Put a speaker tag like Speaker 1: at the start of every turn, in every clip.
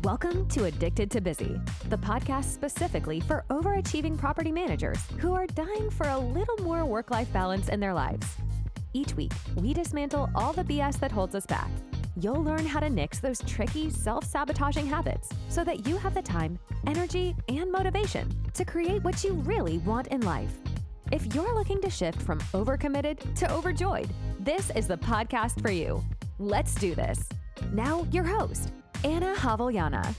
Speaker 1: Welcome to Addicted to Busy, the podcast specifically for overachieving property managers who are dying for a little more work-life balance in their lives. Each week, we dismantle all the BS that holds us back. You'll learn how to nix those tricky, self-sabotaging habits so that you have the time, energy, and motivation to create what you really want in life. If you're looking to shift from overcommitted to overjoyed, this is the podcast for you. Let's do this. Now, your host, 𝐿𝐴𝐻𝐿𝐬.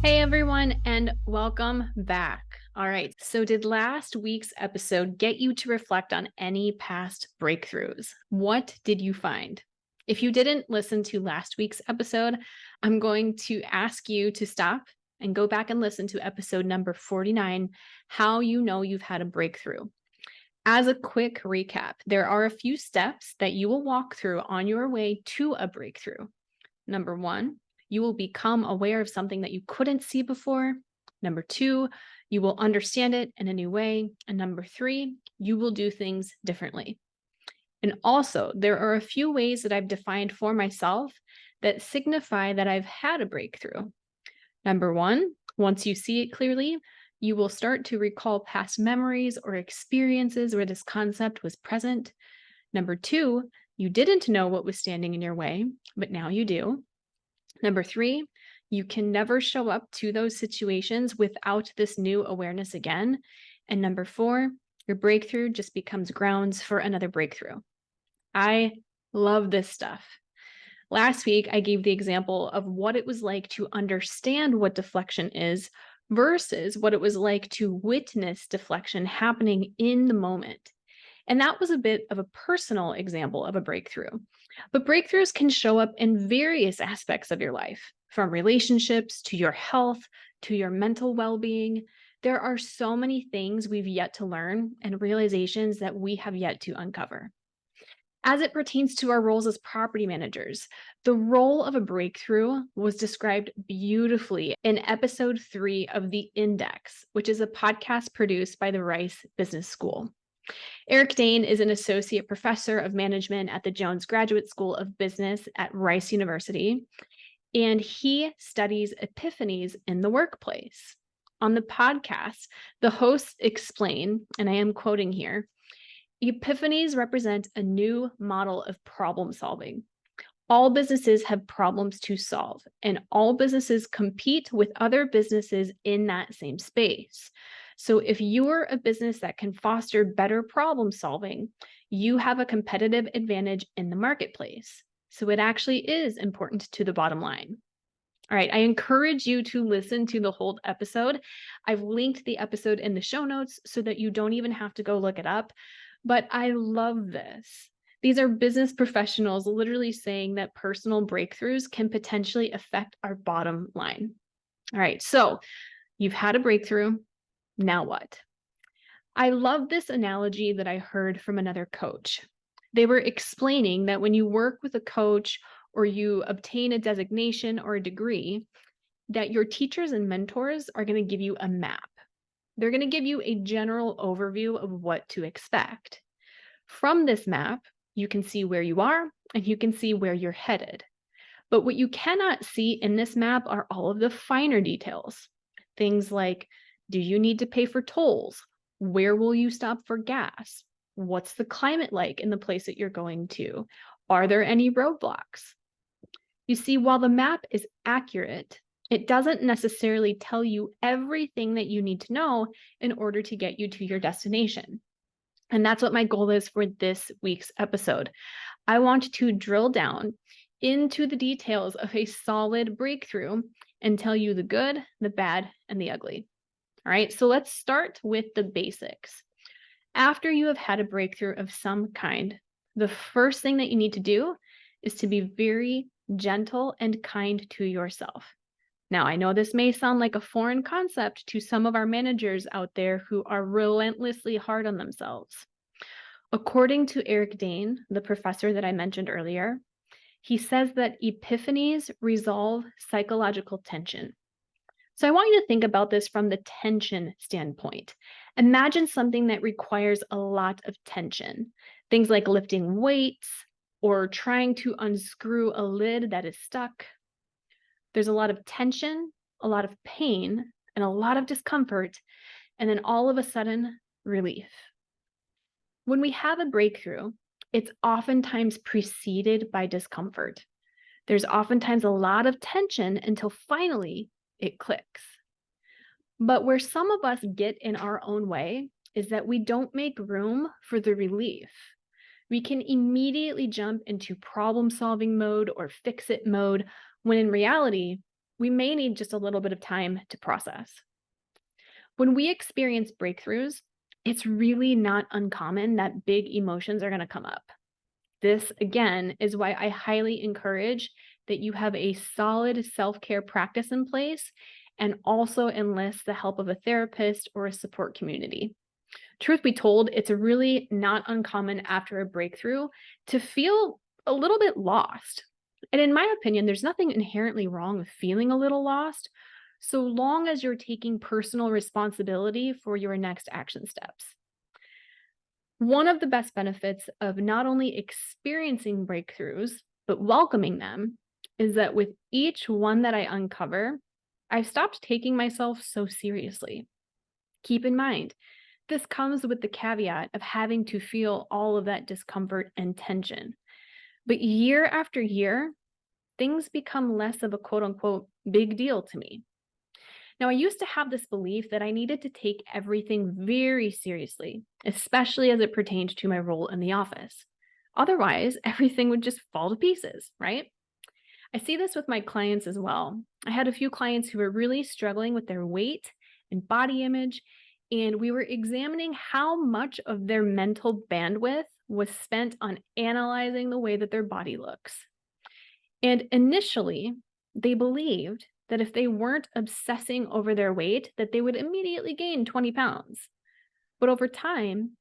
Speaker 2: Hey everyone, and welcome back. All right, so did last week's episode get you to reflect on any past breakthroughs? What did you find? If you didn't listen to last week's episode, I'm going to ask you to stop and go back and listen to episode number 49, How You Know You've Had a Breakthrough. As a quick recap, there are a few steps that you will walk through on your way to a breakthrough. Number 1, you will become aware of something that you couldn't see before. Number 2, you will understand it in a new way. And number 3, you will do things differently. And also, there are a few ways that I've defined for myself that signify that I've had a breakthrough. Number 1, once you see it clearly, you will start to recall past memories or experiences where this concept was present. Number 2, you didn't know what was standing in your way, but now you do. Number 3, you can never show up to those situations without this new awareness again. And number 4, your breakthrough just becomes grounds for another breakthrough. I love this stuff. Last week, I gave the example of what it was like to understand what deflection is versus what it was like to witness deflection happening in the moment. And that was a bit of a personal example of a breakthrough. But breakthroughs can show up in various aspects of your life, from relationships to your health to your mental well-being. There are so many things we've yet to learn and realizations that we have yet to uncover. As it pertains to our roles as property managers, the role of a breakthrough was described beautifully in episode 3 of The Index, which is a podcast produced by the Rice Business School. Eric Dane is an associate professor of management at the Jones Graduate School of Business at Rice University, and he studies epiphanies in the workplace. On the podcast, the hosts explain, and I am quoting here, epiphanies represent a new model of problem solving. All businesses have problems to solve, and all businesses compete with other businesses in that same space. So if you're a business that can foster better problem solving, you have a competitive advantage in the marketplace. So it actually is important to the bottom line. All right, I encourage you to listen to the whole episode. I've linked the episode in the show notes so that you don't even have to go look it up. But I love this. These are business professionals literally saying that personal breakthroughs can potentially affect our bottom line. All right, so you've had a breakthrough. Now what? I love this analogy that I heard from another coach. They were explaining that when you work with a coach or you obtain a designation or a degree, that your teachers and mentors are going to give you a map. They're going to give you a general overview of what to expect. From this map, you can see where you are and you can see where you're headed. But what you cannot see in this map are all of the finer details. Things like, do you need to pay for tolls? Where will you stop for gas? What's the climate like in the place that you're going to? Are there any roadblocks? You see, while the map is accurate, it doesn't necessarily tell you everything that you need to know in order to get you to your destination. And that's what my goal is for this week's episode. I want to drill down into the details of a solid breakthrough and tell you the good, the bad, and the ugly. All right, so let's start with the basics. After you have had a breakthrough of some kind, the first thing that you need to do is to be very gentle and kind to yourself. Now, I know this may sound like a foreign concept to some of our managers out there who are relentlessly hard on themselves. According to Eric Dane, the professor that I mentioned earlier, he says that epiphanies resolve psychological tension. So I want you to think about this from the tension standpoint. Imagine something that requires a lot of tension. Things like lifting weights, or trying to unscrew a lid that is stuck. There's a lot of tension, a lot of pain, and a lot of discomfort, and then all of a sudden, relief. When we have a breakthrough, it's oftentimes preceded by discomfort. There's oftentimes a lot of tension until finally it clicks. But where some of us get in our own way is that we don't make room for the relief. We can immediately jump into problem-solving mode or fix-it mode, when in reality, we may need just a little bit of time to process. When we experience breakthroughs, it's really not uncommon that big emotions are going to come up. This, again, is why I highly encourage that you have a solid self-care practice in place and also enlist the help of a therapist or a support community. Truth be told, it's really not uncommon after a breakthrough to feel a little bit lost. And in my opinion, there's nothing inherently wrong with feeling a little lost, so long as you're taking personal responsibility for your next action steps. One of the best benefits of not only experiencing breakthroughs, but welcoming them, is that with each one that I uncover, I've stopped taking myself so seriously. Keep in mind, this comes with the caveat of having to feel all of that discomfort and tension. But year after year, things become less of a quote unquote big deal to me. Now, I used to have this belief that I needed to take everything very seriously, especially as it pertained to my role in the office. Otherwise, everything would just fall to pieces, right? I see this with my clients as well. I had a few clients who were really struggling with their weight and body image, and we were examining how much of their mental bandwidth was spent on analyzing the way that their body looks. And initially, they believed that if they weren't obsessing over their weight, that they would immediately gain 20 pounds. But over time,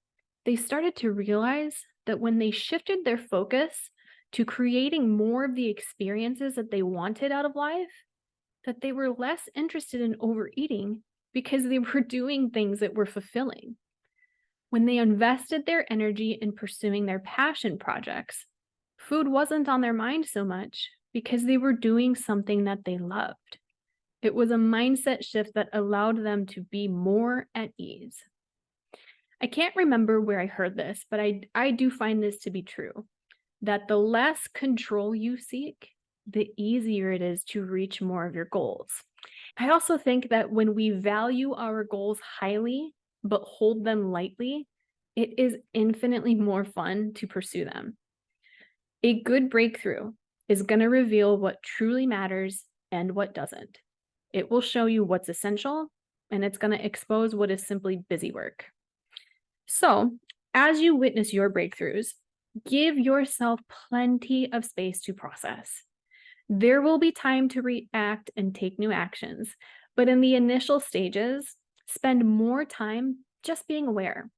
Speaker 2: they started to realize that when they shifted their focus to creating more of the experiences that they wanted out of life, that they were less interested in overeating because they were doing things that were fulfilling. When they invested their energy in pursuing their passion projects, food wasn't on their mind so much because they were doing something that they loved. It was a mindset shift that allowed them to be more at ease. I can't remember where I heard this, but I do find this to be true, that the less control you seek, the easier it is to reach more of your goals. I also think that when we value our goals highly, but hold them lightly, it is infinitely more fun to pursue them. A good breakthrough is going to reveal what truly matters and what doesn't. It will show you what's essential, and it's going to expose what is simply busy work. So, as you witness your breakthroughs, give yourself plenty of space to process. There will be time to react and take new actions, but in the initial stages, spend more time just being aware.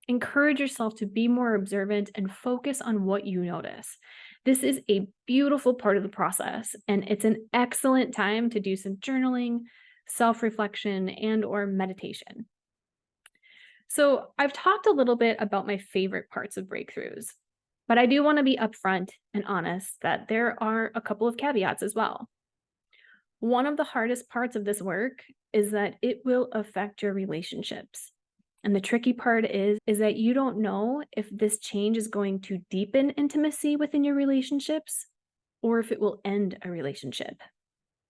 Speaker 2: Encourage yourself to be more observant and focus on what you notice. This is a beautiful part of the process, and it's an excellent time to do some journaling, self-reflection, and/or meditation. So I've talked a little bit about my favorite parts of breakthroughs, but I do want to be upfront and honest that there are a couple of caveats as well. One of the hardest parts of this work is that it will affect your relationships. And the tricky part is that you don't know if this change is going to deepen intimacy within your relationships or if it will end a relationship.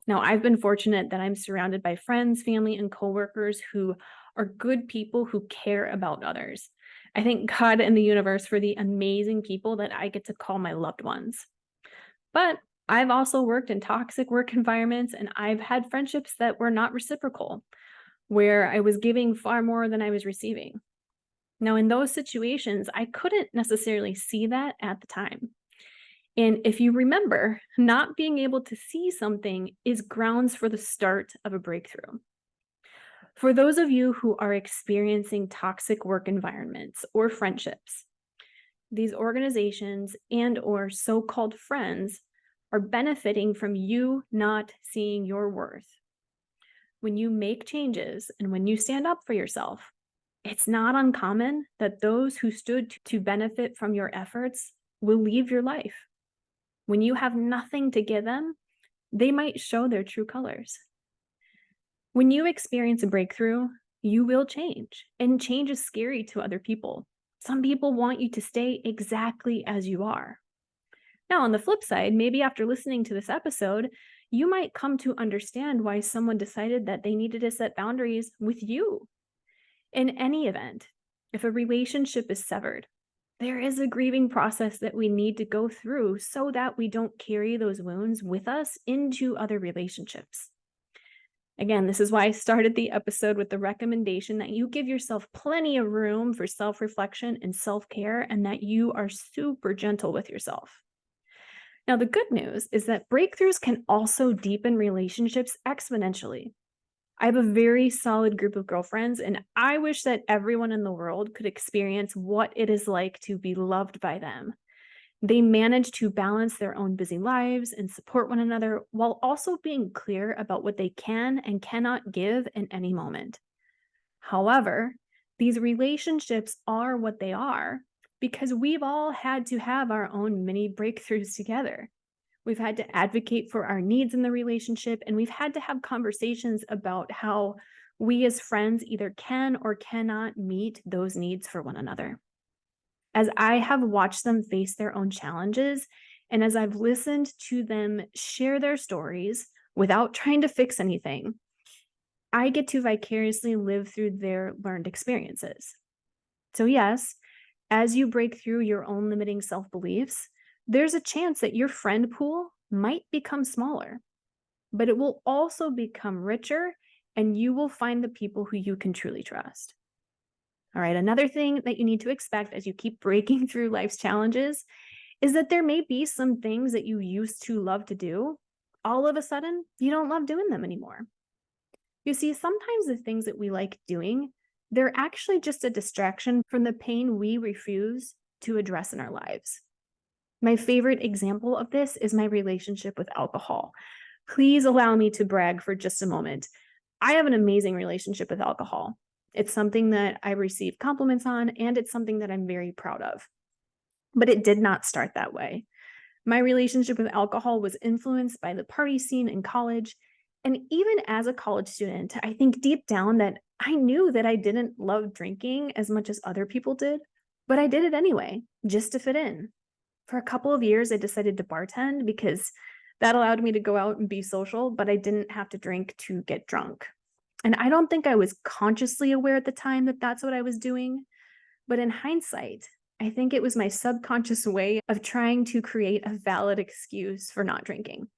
Speaker 2: Now, I've been fortunate that I'm surrounded by friends, family, and coworkers who are good people who care about others. I thank God and the universe for the amazing people that I get to call my loved ones. But I've also worked in toxic work environments, and I've had friendships that were not reciprocal, where I was giving far more than I was receiving. Now, in those situations, I couldn't necessarily see that at the time. And if you remember, not being able to see something is grounds for the start of a breakthrough. For those of you who are experiencing toxic work environments or friendships, these organizations and/or so-called friends are benefiting from you not seeing your worth. When you make changes and when you stand up for yourself, it's not uncommon that those who stood to benefit from your efforts will leave your life. When you have nothing to give them, they might show their true colors. When you experience a breakthrough, you will change, and change is scary to other people. Some people want you to stay exactly as you are. Now, on the flip side, maybe after listening to this episode, you might come to understand why someone decided that they needed to set boundaries with you. In any event, if a relationship is severed, there is a grieving process that we need to go through so that we don't carry those wounds with us into other relationships. Again, this is why I started the episode with the recommendation that you give yourself plenty of room for self-reflection and self-care, and that you are super gentle with yourself. Now, the good news is that breakthroughs can also deepen relationships exponentially. I have a very solid group of girlfriends, and I wish that everyone in the world could experience what it is like to be loved by them. They manage to balance their own busy lives and support one another while also being clear about what they can and cannot give in any moment. However, these relationships are what they are because we've all had to have our own mini breakthroughs together. We've had to advocate for our needs in the relationship, and we've had to have conversations about how we as friends either can or cannot meet those needs for one another. As I have watched them face their own challenges, and as I've listened to them share their stories without trying to fix anything, I get to vicariously live through their learned experiences. So yes, as you break through your own limiting self-beliefs, there's a chance that your friend pool might become smaller, but it will also become richer, and you will find the people who you can truly trust. All right, another thing that you need to expect as you keep breaking through life's challenges is that there may be some things that you used to love to do. All of a sudden, you don't love doing them anymore. You see, sometimes the things that we like doing, they're actually just a distraction from the pain we refuse to address in our lives. My favorite example of this is my relationship with alcohol. Please allow me to brag for just a moment. I have an amazing relationship with alcohol. It's something that I receive compliments on, and it's something that I'm very proud of. But it did not start that way. My relationship with alcohol was influenced by the party scene in college. And even as a college student, I think deep down that I knew that I didn't love drinking as much as other people did, but I did it anyway, just to fit in. For a couple of years, I decided to bartend because that allowed me to go out and be social, but I didn't have to drink to get drunk. And I don't think I was consciously aware at the time that that's what I was doing. But in hindsight, I think it was my subconscious way of trying to create a valid excuse for not drinking.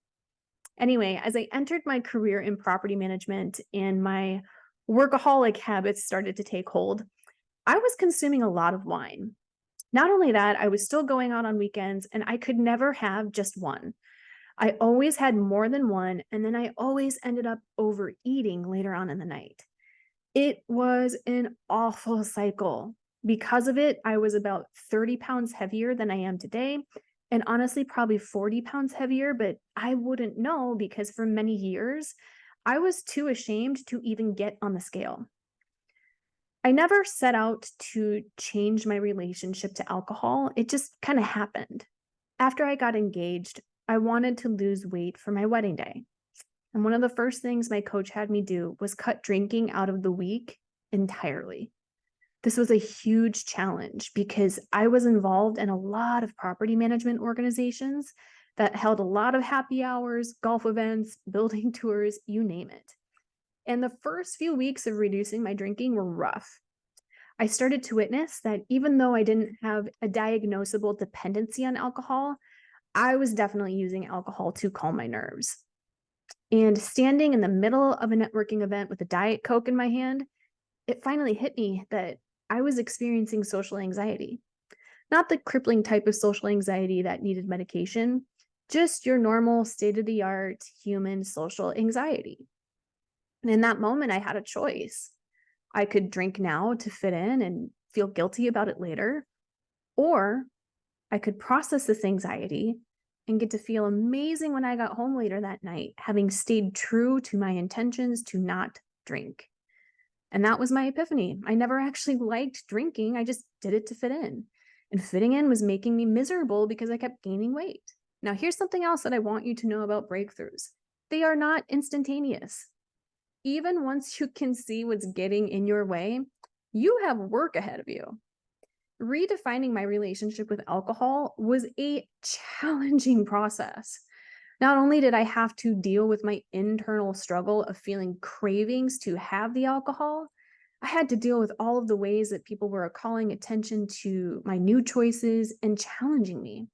Speaker 2: Anyway, as I entered my career in property management and my workaholic habits started to take hold, I was consuming a lot of wine. Not only that, I was still going out on weekends, and I could never have just one. I always had more than one, and then I always ended up overeating later on in the night. It was an awful cycle. Because of it, I was about 30 pounds heavier than I am today, and honestly, probably 40 pounds heavier, but I wouldn't know because for many years, I was too ashamed to even get on the scale. I never set out to change my relationship to alcohol. It just kind of happened. After I got engaged, I wanted to lose weight for my wedding day. And one of the first things my coach had me do was cut drinking out of the week entirely. This was a huge challenge because I was involved in a lot of property management organizations that held a lot of happy hours, golf events, building tours, you name it. And the first few weeks of reducing my drinking were rough. I started to witness that even though I didn't have a diagnosable dependency on alcohol, I was definitely using alcohol to calm my nerves. And standing in the middle of a networking event with a Diet Coke in my hand, it finally hit me that I was experiencing social anxiety. Not the crippling type of social anxiety that needed medication, just your normal state-of-the-art human social anxiety. And in that moment, I had a choice. I could drink now to fit in and feel guilty about it later, or I could process this anxiety and get to feel amazing when I got home later that night, having stayed true to my intentions to not drink. And that was my epiphany. I never actually liked drinking. I just did it to fit in. and fitting in was making me miserable because I kept gaining weight. Now, here's something else that I want you to know about breakthroughs. They are not instantaneous. Even once you can see what's getting in your way, you have work ahead of you. Redefining my relationship with alcohol was a challenging process. Not only did I have to deal with my internal struggle of feeling cravings to have the alcohol, I had to deal with all of the ways that people were calling attention to my new choices and challenging me.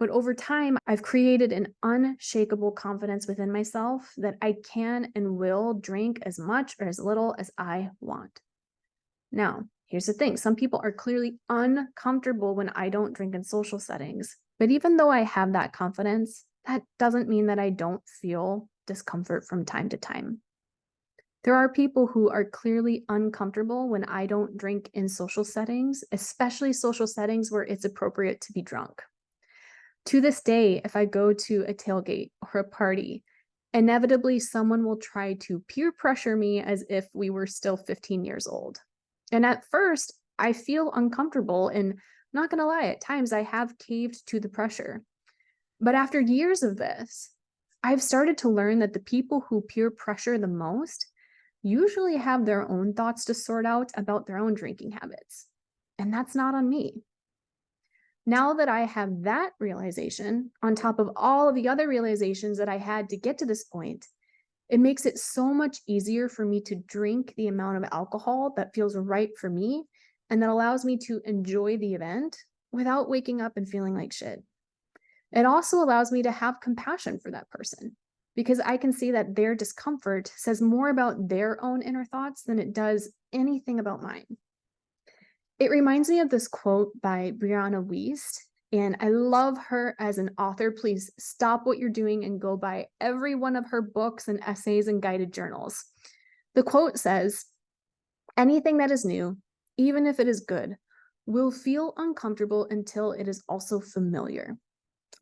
Speaker 2: But over time, I've created an unshakable confidence within myself that I can and will drink as much or as little as I want. Now, here's the thing. Some people are clearly uncomfortable when I don't drink in social settings. But even though I have that confidence, that doesn't mean that I don't feel discomfort from time to time. There are people who are clearly uncomfortable when I don't drink in social settings, especially social settings where it's appropriate to be drunk. To this day, if I go to a tailgate or a party, inevitably someone will try to peer pressure me as if we were still 15 years old. And at first, I feel uncomfortable, and I'm not going to lie, at times I have caved to the pressure. But after years of this, I've started to learn that the people who peer pressure the most usually have their own thoughts to sort out about their own drinking habits. And that's not on me. Now that I have that realization, on top of all of the other realizations that I had to get to this point, it makes it so much easier for me to drink the amount of alcohol that feels right for me and that allows me to enjoy the event without waking up and feeling like shit. It also allows me to have compassion for that person because I can see that their discomfort says more about their own inner thoughts than it does anything about mine. It reminds me of this quote by Brianna Wiest, and I love her as an author. Please stop what you're doing and go buy every one of her books and essays and guided journals. The quote says, "Anything that is new, even if it is good, will feel uncomfortable until it is also familiar."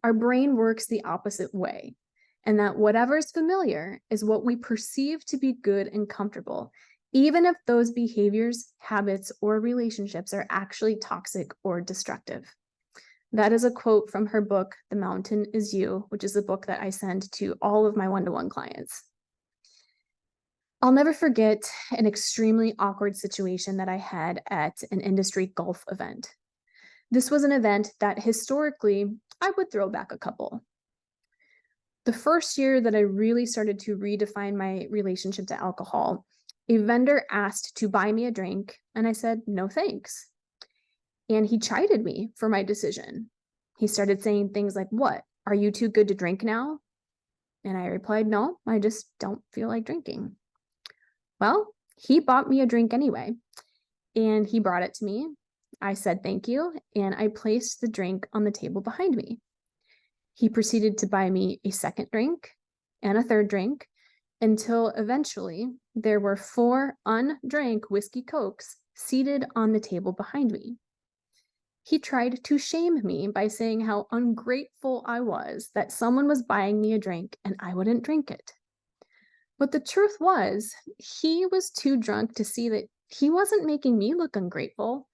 Speaker 2: Our brain works the opposite way, and that whatever is familiar is what we perceive to be good and comfortable, even if those behaviors, habits, or relationships are actually toxic or destructive. That is a quote from her book, The Mountain Is You, which is a book that I send to all of my one-to-one clients. I'll never forget an extremely awkward situation that I had at an industry golf event. This was an event that historically I would throw back a couple. The first year that I really started to redefine my relationship to alcohol, a vendor asked to buy me a drink, and I said, no thanks. And he chided me for my decision. He started saying things like, "What, are you too good to drink now?" And I replied, "No, I just don't feel like drinking." Well, he bought me a drink anyway, and he brought it to me. I said thank you, and I placed the drink on the table behind me. He proceeded to buy me a second drink and a third drink until eventually there were 4 undrank whiskey cokes seated on the table behind me. He tried to shame me by saying how ungrateful I was that someone was buying me a drink and I wouldn't drink it. But the truth was, he was too drunk to see that he wasn't making me look ungrateful.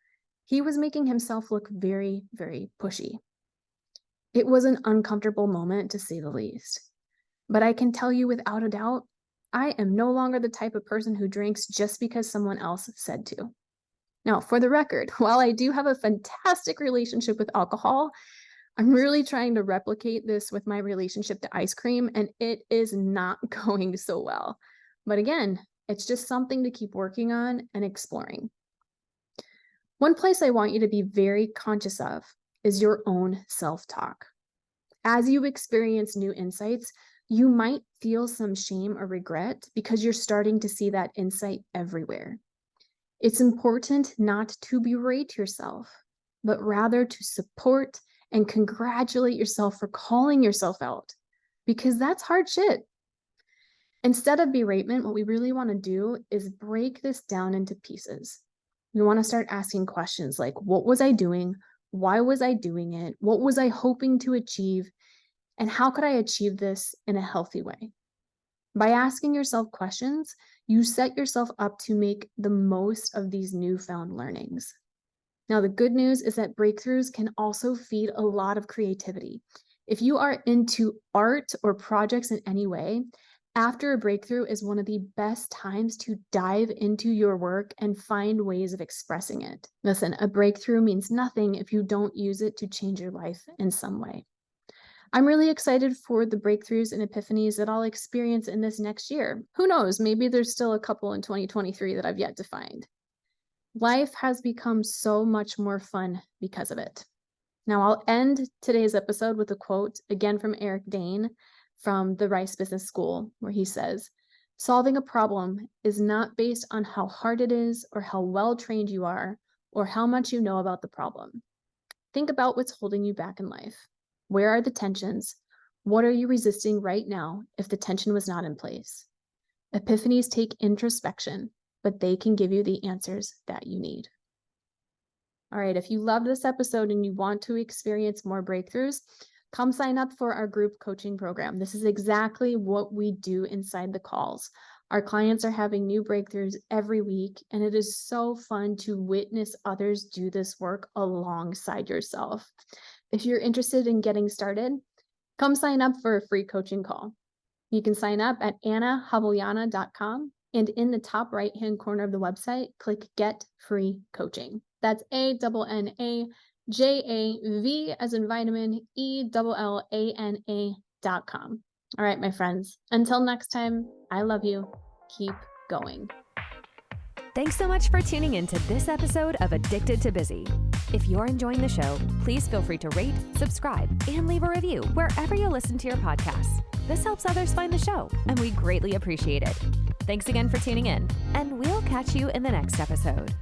Speaker 2: He was making himself look very, very pushy. It was an uncomfortable moment, to say the least. But I can tell you without a doubt, I am no longer the type of person who drinks just because someone else said to. Now, for the record, while I do have a fantastic relationship with alcohol, I'm really trying to replicate this with my relationship to ice cream, and it is not going so well. But again, it's just something to keep working on and exploring. One place I want you to be very conscious of is your own self-talk. As you experience new insights, you might feel some shame or regret because you're starting to see that insight everywhere. It's important not to berate yourself, but rather to support and congratulate yourself for calling yourself out, because that's hard shit. Instead of beratement, what we really want to do is break this down into pieces. We want to start asking questions like, what was I doing? Why was I doing it? What was I hoping to achieve? And how could I achieve this in a healthy way? By asking yourself questions, you set yourself up to make the most of these newfound learnings. Now, the good news is that breakthroughs can also feed a lot of creativity. If you are into art or projects in any way, after a breakthrough is one of the best times to dive into your work and find ways of expressing it. Listen, a breakthrough means nothing if you don't use it to change your life in some way. I'm really excited for the breakthroughs and epiphanies that I'll experience in this next year. Who knows, maybe there's still a couple in 2023 that I've yet to find. Life has become so much more fun because of it. Now, I'll end today's episode with a quote, again from Eric Dane from the Rice Business School, where he says, "Solving a problem is not based on how hard it is or how well trained you are or how much you know about the problem. Think about what's holding you back in life. Where are the tensions? What are you resisting right now if the tension was not in place? Epiphanies take introspection, but they can give you the answers that you need." All right, if you love this episode and you want to experience more breakthroughs, come sign up for our group coaching program. This is exactly what we do inside the calls. Our clients are having new breakthroughs every week, and it is so fun to witness others do this work alongside yourself. If you're interested in getting started, come sign up for a free coaching call. You can sign up at annahaveliana.com, and in the top right-hand corner of the website, click Get Free Coaching. That's ANNAJAV as in vitamin, ELLANA.com. All right, my friends, until next time, I love you. Keep going.
Speaker 1: Thanks so much for tuning in to this episode of Addicted to Busy. If you're enjoying the show, please feel free to rate, subscribe, and leave a review wherever you listen to your podcasts. This helps others find the show, and we greatly appreciate it. Thanks again for tuning in, and we'll catch you in the next episode.